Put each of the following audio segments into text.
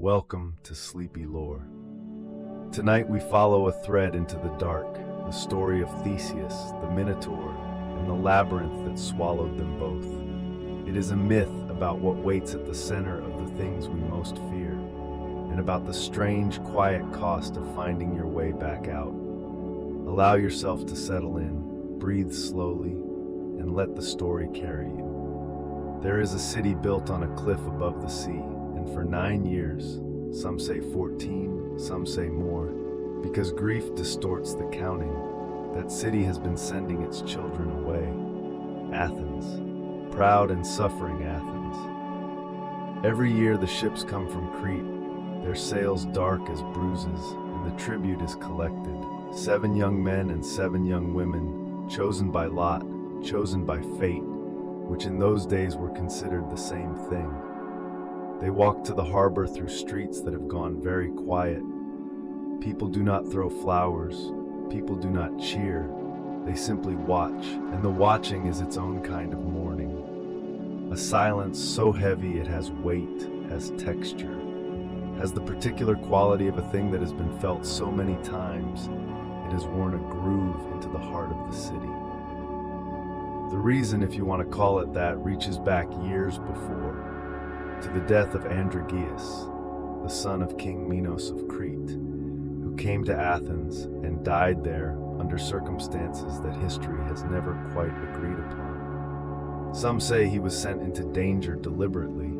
Welcome to Sleepy Lore. Tonight we follow a thread into the dark, the story of Theseus, the Minotaur, and the labyrinth that swallowed them both. It is a myth about what waits at the center of the things we most fear, and about the strange, quiet cost of finding your way back out. Allow yourself to settle in, breathe slowly, and let the story carry you. There is a city built on a cliff above the sea, and for 9 years, some say 14, some say more, because grief distorts the counting, that city has been sending its children away. Athens, proud and suffering Athens. Every year the ships come from Crete, their sails dark as bruises, and the tribute is collected. 7 young men and 7 young women, chosen by lot, chosen by fate, which in those days were considered the same thing. They walk to the harbor through streets that have gone very quiet. People do not throw flowers, people do not cheer, they simply watch, and the watching is its own kind of mourning. A silence so heavy it has weight, has texture, has the particular quality of a thing that has been felt so many times, it has worn a groove into the heart of the city. The reason, if you want to call it that, reaches back years before, to the death of Androgeus, the son of King Minos of Crete, who came to Athens and died there under circumstances that history has never quite agreed upon. Some say he was sent into danger deliberately.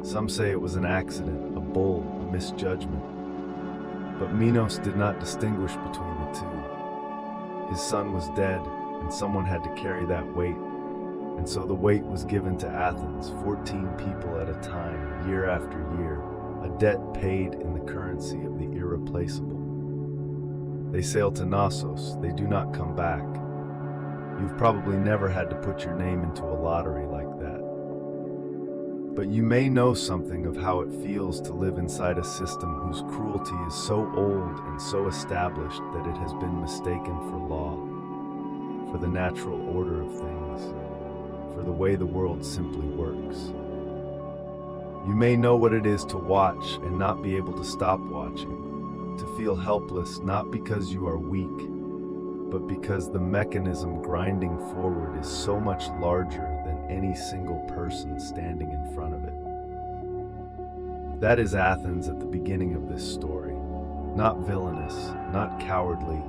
Some say it was an accident, a bull, a misjudgment. But Minos did not distinguish between the two. His son was dead, and someone had to carry that weight. And so the weight was given to Athens, 14 people at a time, year after year, a debt paid in the currency of the irreplaceable. They sail to Knossos, they do not come back. You've probably never had to put your name into a lottery like that. But you may know something of how it feels to live inside a system whose cruelty is so old and so established that it has been mistaken for law, for the natural order of things, for the way the world simply works. You may know what it is to watch and not be able to stop watching, to feel helpless not because you are weak, but because the mechanism grinding forward is so much larger than any single person standing in front of it. That is Athens at the beginning of this story, not villainous, not cowardly,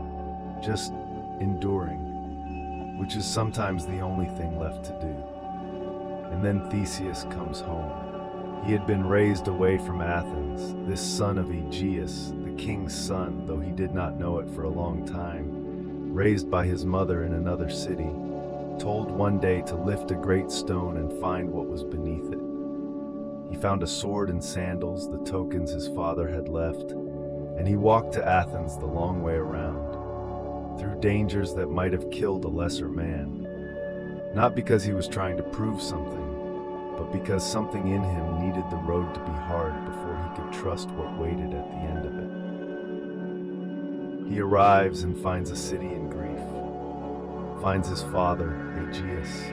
just enduring, which is sometimes the only thing left to do. And then Theseus comes home. He had been raised away from Athens, this son of Aegeus, the king's son, though he did not know it for a long time, raised by his mother in another city, told one day to lift a great stone and find what was beneath it. He found a sword and sandals, the tokens his father had left, and he walked to Athens the long way around, through dangers that might have killed a lesser man, not because he was trying to prove something, but because something in him needed the road to be hard before he could trust what waited at the end of it. He arrives and finds a city in grief, finds his father, Aegeus,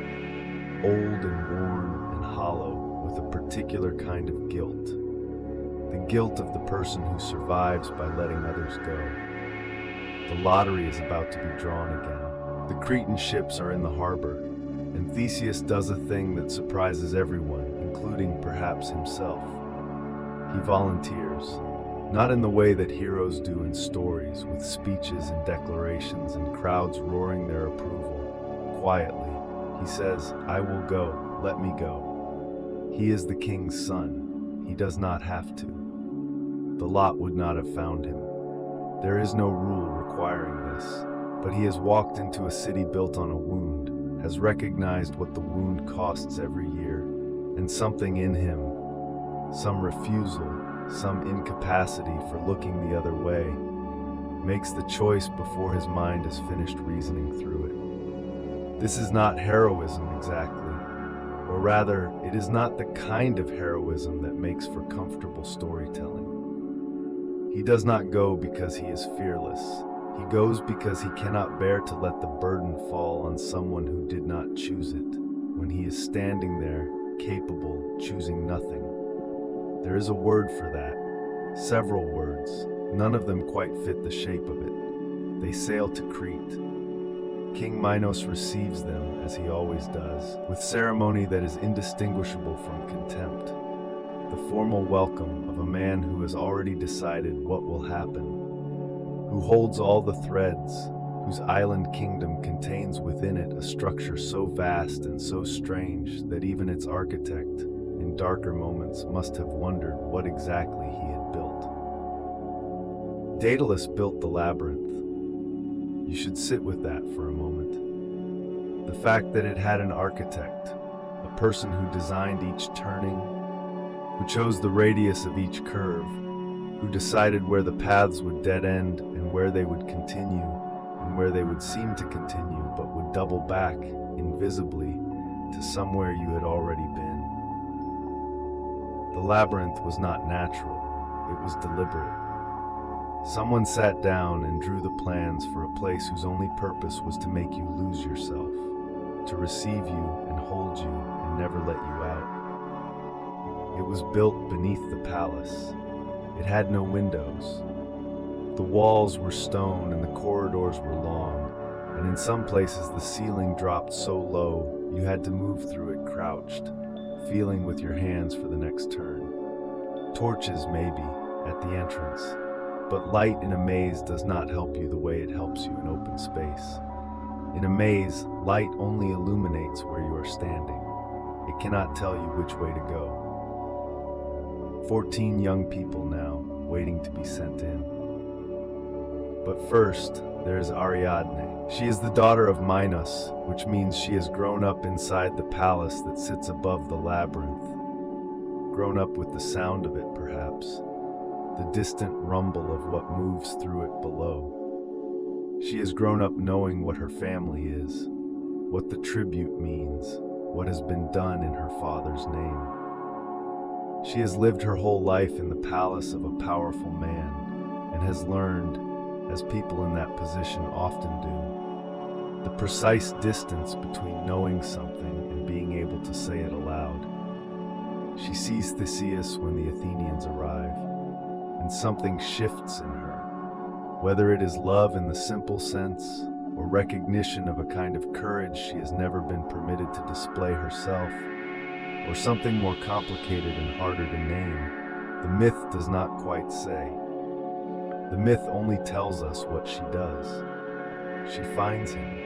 old and worn and hollow, with a particular kind of guilt, the guilt of the person who survives by letting others go. The lottery is about to be drawn again. The Cretan ships are in the harbor, and Theseus does a thing that surprises everyone, including perhaps himself. He volunteers, not in the way that heroes do in stories, with speeches and declarations and crowds roaring their approval. Quietly, he says, "I will go, let me go." He is the king's son. He does not have to. The lot would not have found him. There is no rule requiring this, but he has walked into a city built on a wound, has recognized what the wound costs every year, and something in him, some refusal, some incapacity for looking the other way, makes the choice before his mind has finished reasoning through it. This is not heroism exactly, or rather, it is not the kind of heroism that makes for comfortable storytelling. He does not go because he is fearless. He goes because he cannot bear to let the burden fall on someone who did not choose it, when he is standing there, capable, choosing nothing. There is a word for that, several words, none of them quite fit the shape of it. They sail to Crete. King Minos receives them, as he always does, with ceremony that is indistinguishable from contempt. The formal welcome of a man who has already decided what will happen, who holds all the threads, whose island kingdom contains within it a structure so vast and so strange that even its architect, in darker moments, must have wondered what exactly he had built. Daedalus built the Labyrinth. You should sit with that for a moment. The fact that it had an architect, a person who designed each turning, who chose the radius of each curve, who decided where the paths would dead end and where they would continue, and where they would seem to continue but would double back, invisibly, to somewhere you had already been. The labyrinth was not natural, it was deliberate. Someone sat down and drew the plans for a place whose only purpose was to make you lose yourself, to receive you and hold you and never let you out. It was built beneath the palace. It had no windows. The walls were stone and the corridors were long, and in some places the ceiling dropped so low you had to move through it crouched, feeling with your hands for the next turn. Torches, maybe, at the entrance, but light in a maze does not help you the way it helps you in open space. In a maze, light only illuminates where you are standing. It cannot tell you which way to go. 14 young people now, waiting to be sent in. But first, there is Ariadne. She is the daughter of Minos, which means she has grown up inside the palace that sits above the labyrinth. Grown up with the sound of it, perhaps, the distant rumble of what moves through it below. She has grown up knowing what her family is, what the tribute means, what has been done in her father's name. She has lived her whole life in the palace of a powerful man, and has learned, as people in that position often do, the precise distance between knowing something and being able to say it aloud. She sees Theseus when the Athenians arrive, and something shifts in her, whether it is love in the simple sense, or recognition of a kind of courage she has never been permitted to display herself, or something more complicated and harder to name. The myth does not quite say. The myth only tells us what she does. She finds him.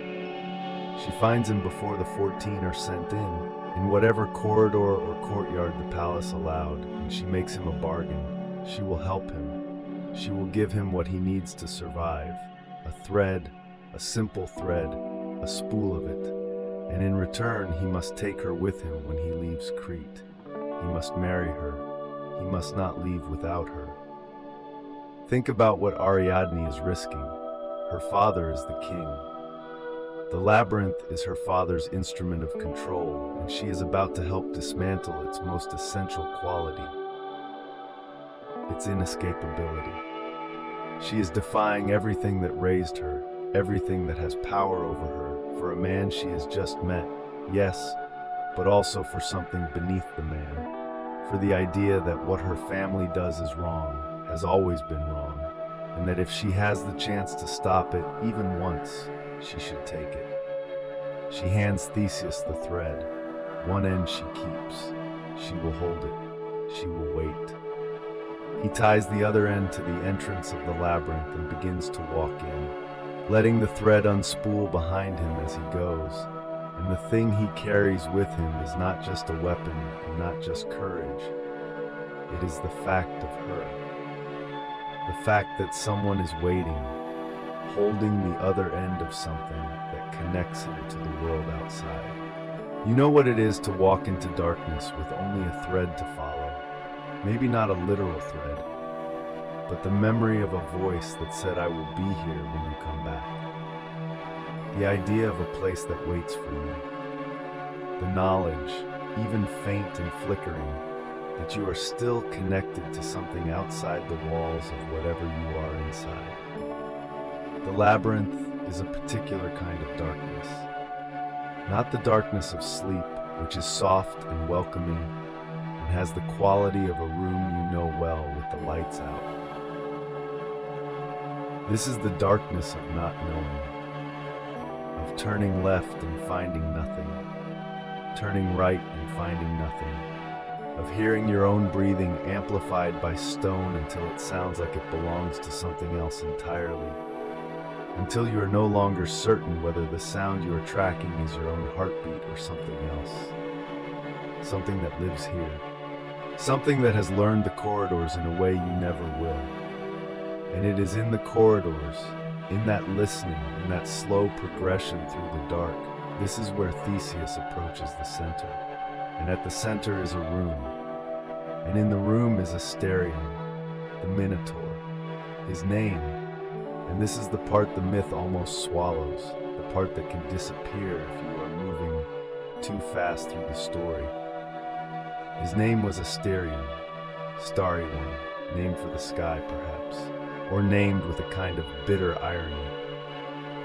She finds him before the 14 are sent in whatever corridor or courtyard the palace allowed, and she makes him a bargain. She will help him. She will give him what he needs to survive. A thread, a simple thread, a spool of it. And in return, he must take her with him when he leaves Crete. He must marry her. He must not leave without her. Think about what Ariadne is risking. Her father is the king. The labyrinth is her father's instrument of control, and she is about to help dismantle its most essential quality, its inescapability. She is defying everything that raised her, everything that has power over her, for a man she has just met, yes, but also for something beneath the man, for the idea that what her family does is wrong, has always been wrong, and that if she has the chance to stop it, even once, she should take it. She hands Theseus the thread. One end she keeps. She will hold it. She will wait. He ties the other end to the entrance of the labyrinth and begins to walk in, letting the thread unspool behind him as he goes. And the thing he carries with him is not just a weapon and not just courage. It is the fact of her. The fact that someone is waiting, holding the other end of something that connects him to the world outside. You know what it is to walk into darkness with only a thread to follow. Maybe not a literal thread, but the memory of a voice that said, "I will be here when you come back." The idea of a place that waits for you. The knowledge, even faint and flickering, that you are still connected to something outside the walls of whatever you are inside. The labyrinth is a particular kind of darkness. Not the darkness of sleep, which is soft and welcoming, and has the quality of a room you know well with the lights out. This is the darkness of not knowing, of turning left and finding nothing, turning right and finding nothing, of hearing your own breathing amplified by stone until it sounds like it belongs to something else entirely, until you are no longer certain whether the sound you are tracking is your own heartbeat or something else, something that lives here, something that has learned the corridors in a way you never will. And it is in the corridors, in that listening, in that slow progression through the dark, this is where Theseus approaches the center. And at the center is a room. And in the room is Asterion, the Minotaur, his name. And this is the part the myth almost swallows, the part that can disappear if you are moving too fast through the story. His name was Asterion, starry one, named for the sky perhaps, or named with a kind of bitter irony.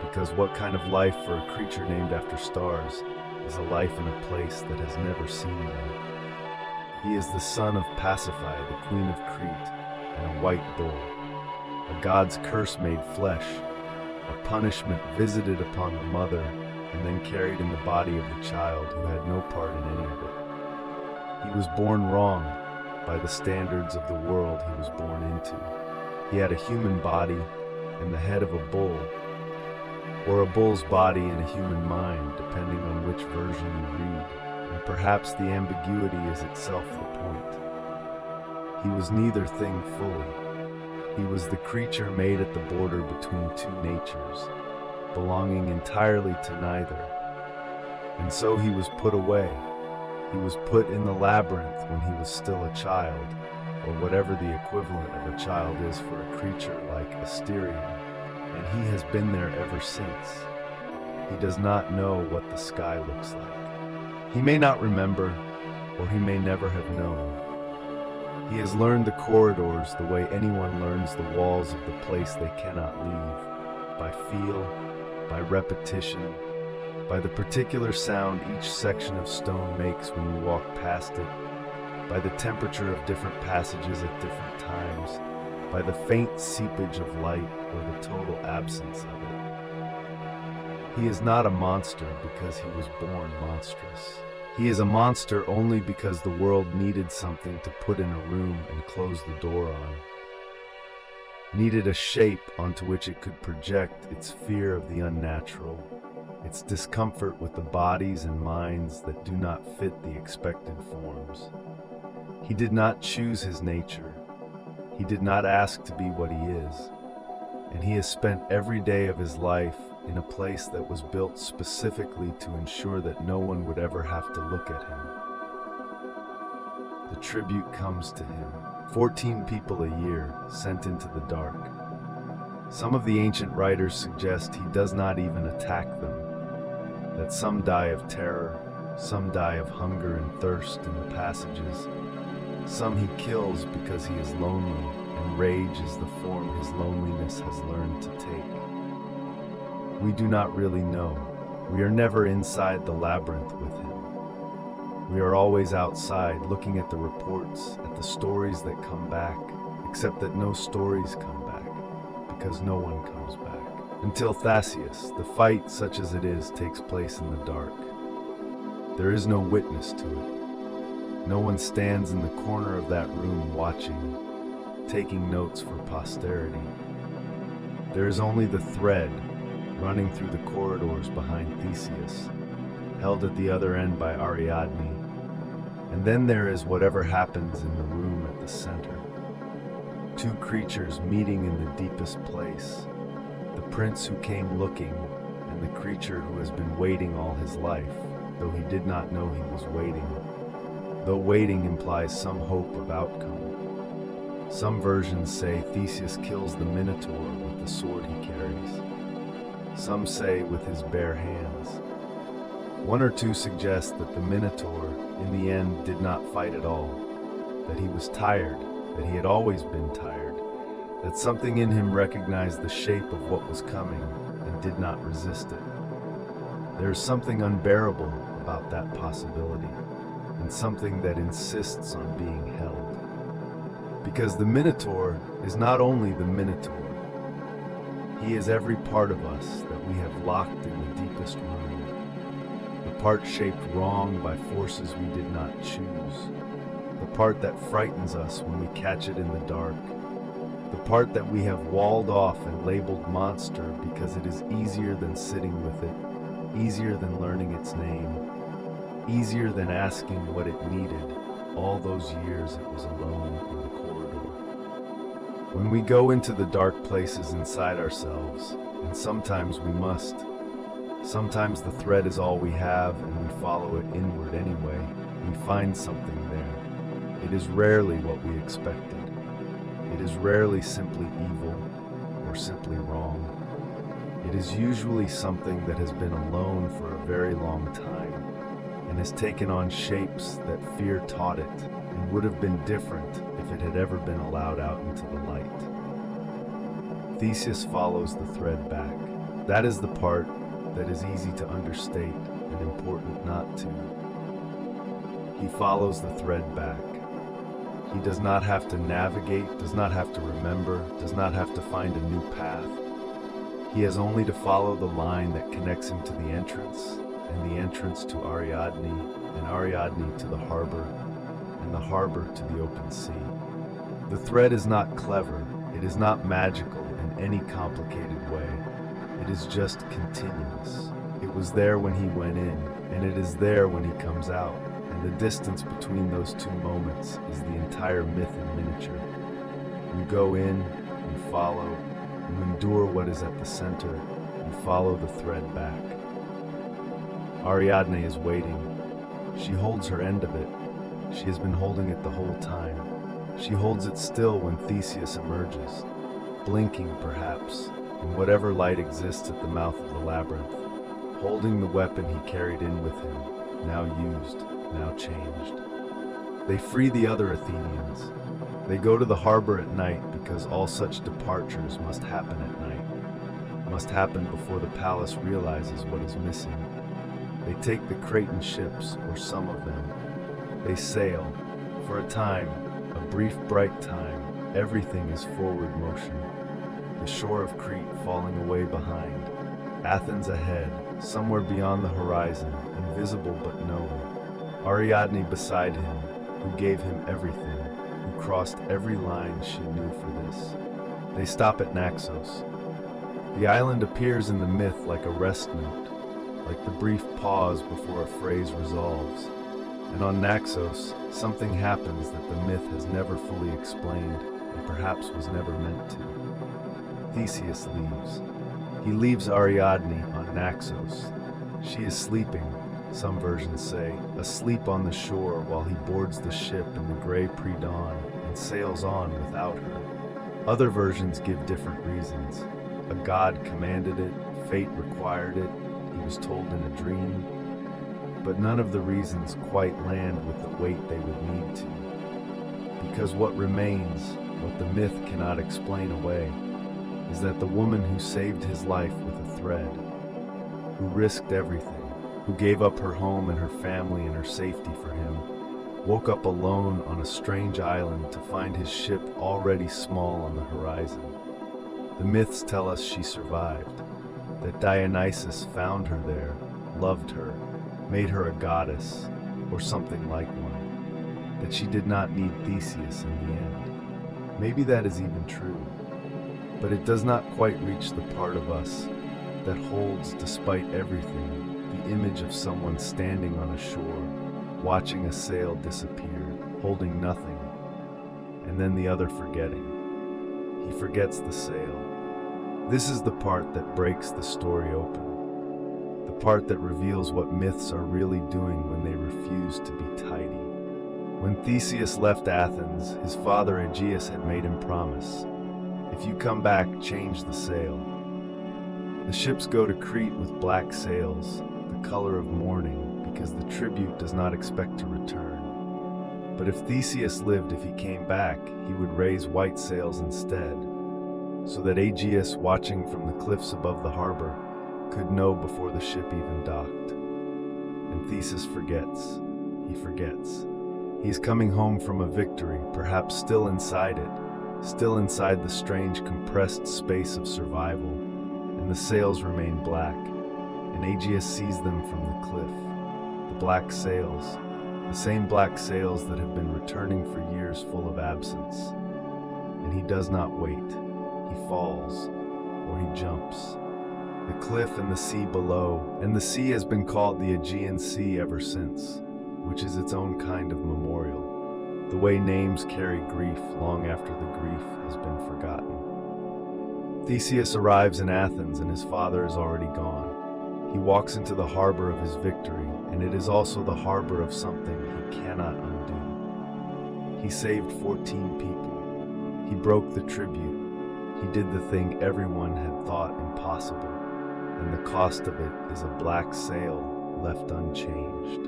Because what kind of life for a creature named after stars is a life in a place that has never seen them? He is the son of Pasiphae, the queen of Crete, and a white bull, a god's curse made flesh, a punishment visited upon the mother and then carried in the body of the child who had no part in any of it. He was born wrong by the standards of the world he was born into. He had a human body and the head of a bull, or a bull's body and a human mind, depending on which version you read, and perhaps the ambiguity is itself the point. He was neither thing fully. He was the creature made at the border between two natures, belonging entirely to neither. And so he was put away. He was put in the labyrinth when he was still a child, or whatever the equivalent of a child is for a creature like Asterion, and he has been there ever since. He does not know what the sky looks like. He may not remember, or he may never have known. He has learned the corridors the way anyone learns the walls of the place they cannot leave, by feel, by repetition, by the particular sound each section of stone makes when you walk past it, by the temperature of different passages at different times, by the faint seepage of light or the total absence of it. He is not a monster because he was born monstrous. He is a monster only because the world needed something to put in a room and close the door on. Needed a shape onto which it could project its fear of the unnatural, its discomfort with the bodies and minds that do not fit the expected forms. He did not choose his nature. He did not ask to be what he is. And he has spent every day of his life in a place that was built specifically to ensure that no one would ever have to look at him. The tribute comes to him. 14 people a year sent into the dark. Some of the ancient writers suggest he does not even attack them, that some die of terror, some die of hunger and thirst in the passages, some he kills because he is lonely, and rage is the form his loneliness has learned to take. We do not really know. We are never inside the labyrinth with him. We are always outside, looking at the reports, at the stories that come back, except that no stories come back, because no one comes back. Until Theseus, the fight, such as it is, takes place in the dark. There is no witness to it. No one stands in the corner of that room watching, taking notes for posterity. There is only the thread running through the corridors behind Theseus, held at the other end by Ariadne, and then there is whatever happens in the room at the center. Two creatures meeting in the deepest place, the prince who came looking and the creature who has been waiting all his life, though he did not know he was waiting, though waiting implies some hope of outcome. Some versions say Theseus kills the Minotaur with the sword he carries. Some say with his bare hands. One or two suggest that the Minotaur, in the end, did not fight at all, that he was tired, that he had always been tired, that something in him recognized the shape of what was coming and did not resist it. There is something unbearable about that possibility. and something that insists on being held. Because the Minotaur is not only the Minotaur, he is every part of us that we have locked in the deepest room. The part shaped wrong by forces we did not choose. The part that frightens us when we catch it in the dark. The part that we have walled off and labeled monster because it is easier than sitting with it, easier than learning its name, easier than asking what it needed all those years it was alone in the corridor. When we go into the dark places inside ourselves, and sometimes we must, sometimes the thread is all we have and we follow it inward anyway, we find something there. It is rarely what we expected. It is rarely simply evil or simply wrong. It is usually something that has been alone for a very long time and has taken on shapes that fear taught it and would have been different if it had ever been allowed out into the light. Theseus follows the thread back. That is the part that is easy to understate and important not to. He follows the thread back. He does not have to navigate, does not have to remember, does not have to find a new path. He has only to follow the line that connects him to the entrance, and the entrance to Ariadne, and Ariadne to the harbor, and the harbor to the open sea. The thread is not clever, it is not magical in any complicated way. It is just continuous. It was there when he went in, and it is there when he comes out. And the distance between those two moments is the entire myth in miniature. You go in, you follow, you endure what is at the center, you follow the thread back. Ariadne is waiting. She holds her end of it. She has been holding it the whole time. She holds it still when Theseus emerges, blinking perhaps, in whatever light exists at the mouth of the labyrinth, holding the weapon he carried in with him, now used, now changed. They free the other Athenians. They go to the harbor at night because all such departures must happen at night, must happen before the palace realizes what is missing. They take the Cretan ships, or some of them. They sail. For a time, a brief bright time, everything is forward motion. The shore of Crete falling away behind. Athens ahead, somewhere beyond the horizon, invisible but known. Ariadne beside him, who gave him everything, who crossed every line she knew for this. They stop at Naxos. The island appears in the myth like a rest note, like the brief pause before a phrase resolves. And on Naxos, something happens that the myth has never fully explained, and perhaps was never meant to. Theseus leaves. He leaves Ariadne on Naxos. She is sleeping, some versions say, asleep on the shore while he boards the ship in the gray pre-dawn and sails on without her. Other versions give different reasons. A god commanded it, fate required it, he was told in a dream. But none of the reasons quite land with the weight they would need to. Because what remains, what the myth cannot explain away, is that the woman who saved his life with a thread, who risked everything, who gave up her home and her family and her safety for him, woke up alone on a strange island to find his ship already small on the horizon. The myths tell us she survived, that Dionysus found her there, loved her, made her a goddess, or something like one, that she did not need Theseus in the end. Maybe that is even true, but it does not quite reach the part of us that holds, despite everything, the image of someone standing on a shore, watching a sail disappear, holding nothing, and then the other forgetting. He forgets the sail. This is the part that breaks the story open, the part that reveals what myths are really doing when they refuse to be tidy. When Theseus left Athens, his father Aegeus had made him promise, "If you come back, change the sail." The ships go to Crete with black sails, the color of mourning, because the tribute does not expect to return. But if Theseus lived, if he came back, he would raise white sails instead, so that Aegeus, watching from the cliffs above the harbor, could know before the ship even docked. And Theseus forgets. he forgets. He's coming home from a victory, perhaps still inside it, still inside the strange compressed space of survival, and the sails remain black, and Aegeus sees them from the cliff. The black sails, the same black sails that have been returning for years full of absence. And he does not wait. He falls, or he jumps. The cliff and the sea below, and the sea has been called the Aegean Sea ever since, which is its own kind of memorial, the way names carry grief long after the grief has been forgotten. Theseus arrives in Athens and his father is already gone. He walks into the harbor of his victory, and it is also the harbor of something he cannot undo. He saved 14 people. He broke the tribute. He did the thing everyone had thought impossible, and the cost of it is a black sail left unchanged.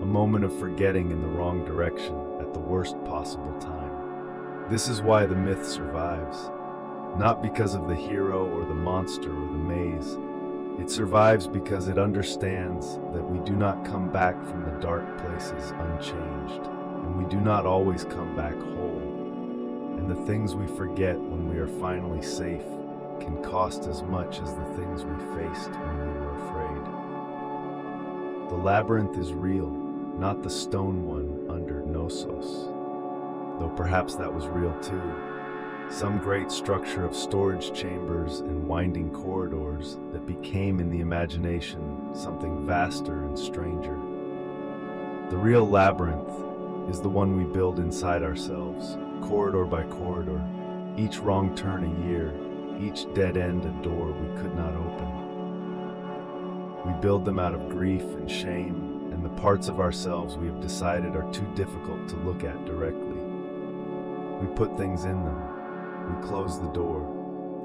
A moment of forgetting in the wrong direction at the worst possible time. This is why the myth survives. Not because of the hero or the monster or the maze. It survives because it understands that we do not come back from the dark places unchanged, and we do not always come back whole. And the things we forget when we are finally safe can cost as much as the things we faced when we were afraid. The labyrinth is real, not the stone one under Knossos, though perhaps that was real too. Some great structure of storage chambers and winding corridors that became in the imagination something vaster and stranger. The real labyrinth is the one we build inside ourselves, corridor by corridor, each wrong turn a year, each dead end a door we could not open. We build them out of grief and shame and the parts of ourselves we have decided are too difficult to look at directly. We put things in them. We close the door,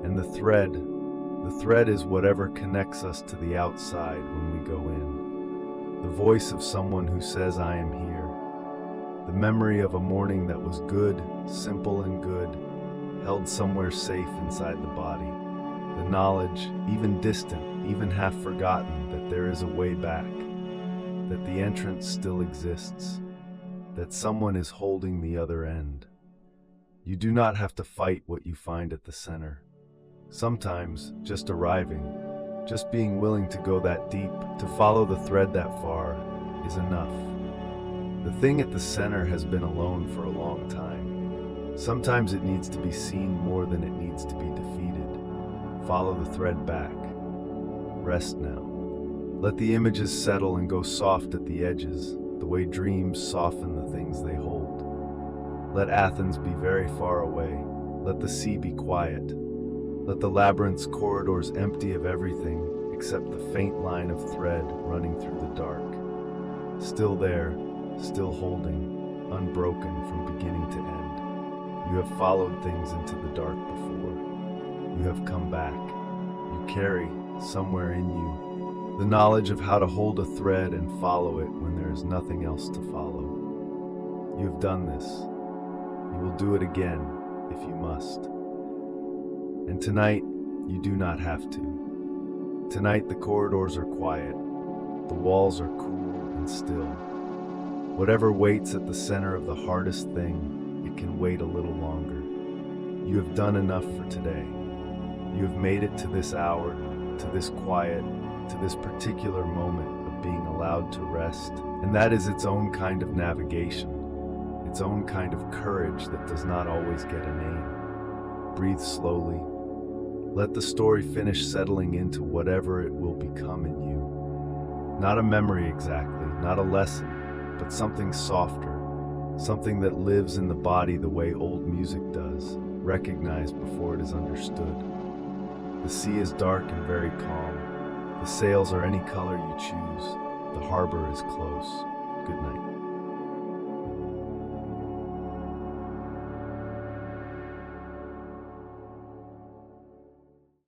and the thread is whatever connects us to the outside when we go in. The voice of someone who says, "I am here." The memory of a morning that was good, simple and good, held somewhere safe inside the body. The knowledge, even distant, even half forgotten, that there is a way back, that the entrance still exists, that someone is holding the other end. You do not have to fight what you find at the center. Sometimes, just arriving, just being willing to go that deep, to follow the thread that far, is enough. The thing at the center has been alone for a long time. Sometimes it needs to be seen more than it needs to be defeated. Follow the thread back. Rest now. Let the images settle and go soft at the edges, the way dreams soften the things they hold. Let Athens be very far away. Let the sea be quiet. Let the labyrinth's corridors empty of everything except the faint line of thread running through the dark. Still there, still holding, unbroken from beginning to end. You have followed things into the dark before. You have come back. You carry, somewhere in you, the knowledge of how to hold a thread and follow it when there is nothing else to follow. You have done this. You will do it again, if you must. And tonight, you do not have to. Tonight, the corridors are quiet. The walls are cool and still. Whatever waits at the center of the hardest thing, it can wait a little longer. You have done enough for today. You have made it to this hour, to this quiet, to this particular moment of being allowed to rest. And that is its own kind of navigation. Its own kind of courage that does not always get a name. Breathe slowly. Let the story finish settling into whatever it will become in you. Not a memory exactly, not a lesson, but something softer, something that lives in the body the way old music does, recognized before it is understood. The sea is dark and very calm. The sails are any color you choose. The harbor is close.